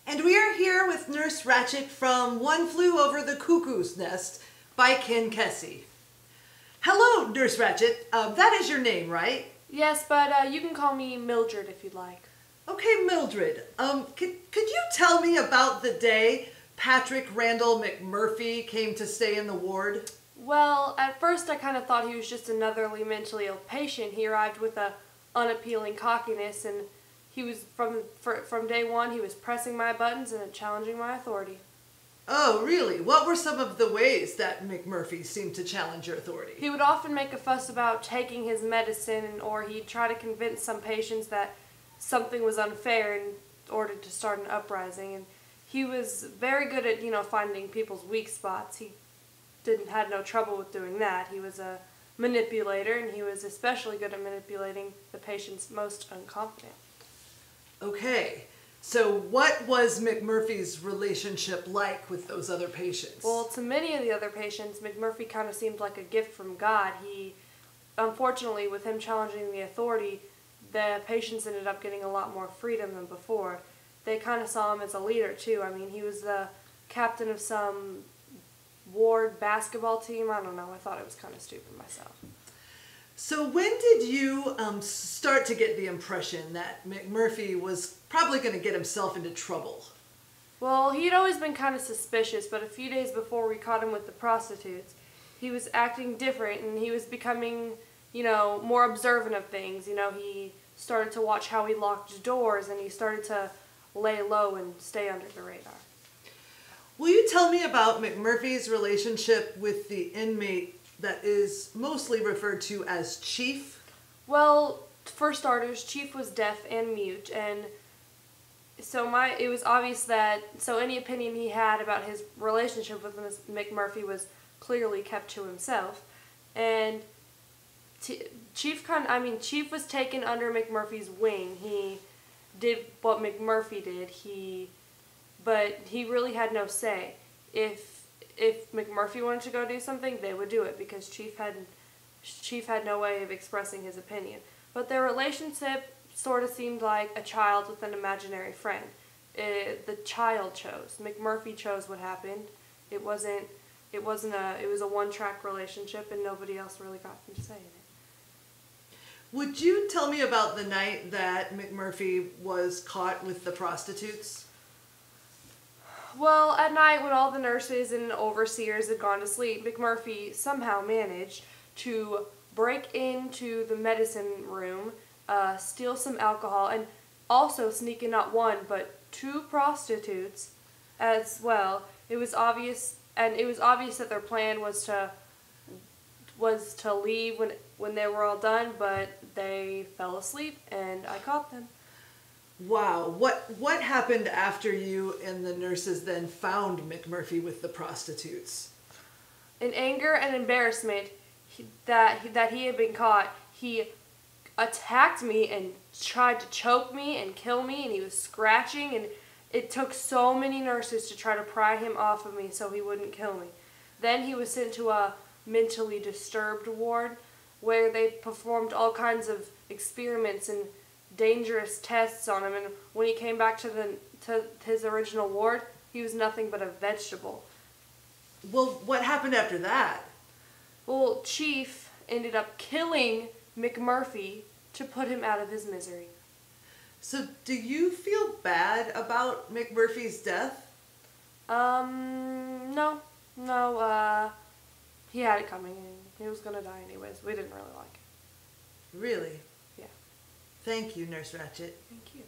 And we are here with Nurse Ratchet from One Flew Over the Cuckoo's Nest by Ken Kesey. Hello, Nurse Ratchet. That is your name, right? Yes, but you can call me Mildred if you'd like. Okay, Mildred. Could you tell me about the day Patrick Randall McMurphy came to stay in the ward? Well, at first I kind of thought he was just another mentally ill patient. He arrived with a unappealing cockiness, and he was from day one he was pressing my buttons and challenging my authority. Oh, really? What were some of the ways that McMurphy seemed to challenge your authority? He would often make a fuss about taking his medicine, or he'd try to convince some patients that something was unfair in order to start an uprising. And he was very good at, finding people's weak spots. He had no trouble with doing that. He was a manipulator, and he was especially good at manipulating the patient's most unconfident. Okay, so what was McMurphy's relationship like with those other patients? Well, to many of the other patients, McMurphy kind of seemed like a gift from God. Unfortunately, with him challenging the authority, the patients ended up getting a lot more freedom than before. They kind of saw him as a leader, too. I mean, he was the captain of some ward basketball team. I don't know. I thought it was kind of stupid myself. So when did you start to get the impression that McMurphy was probably going to get himself into trouble? Well, he'd always been kind of suspicious, but a few days before we caught him with the prostitutes, he was acting different, and he was becoming, more observant of things. He started to watch how he locked doors, and he started to lay low and stay under the radar. Will you tell me about McMurphy's relationship with the inmate that is mostly referred to as Chief? Well, for starters, Chief was deaf and mute, and it was obvious that any opinion he had about his relationship with Ms. McMurphy was clearly kept to himself. And Chief was taken under McMurphy's wing. He did what McMurphy did. But he really had no say. If McMurphy wanted to go do something, they would do it, because Chief had no way of expressing his opinion. But their relationship sort of seemed like a child with an imaginary friend. The child chose. McMurphy chose what happened. It was a one-track relationship, and nobody else really got to say in it. Would you tell me about the night that McMurphy was caught with the prostitutes? Well, at night, when all the nurses and overseers had gone to sleep, McMurphy somehow managed to break into the medicine room, steal some alcohol, and also sneak in not one, but two prostitutes as well. It was obvious that their plan was to leave when they were all done, but they fell asleep, and I caught them. Wow, what happened after you and the nurses then found McMurphy with the prostitutes? In anger and embarrassment that he had been caught, he attacked me and tried to choke me and kill me, and he was scratching, and it took so many nurses to try to pry him off of me so he wouldn't kill me. Then he was sent to a mentally disturbed ward where they performed all kinds of experiments and dangerous tests on him, and when he came back to his original ward, he was nothing but a vegetable. Well, what happened after that? Well, Chief ended up killing McMurphy to put him out of his misery. So, do you feel bad about McMurphy's death? No, he had it coming, and he was gonna die anyways. We didn't really like it. Really? Yeah. Thank you, Nurse Ratchet. Thank you.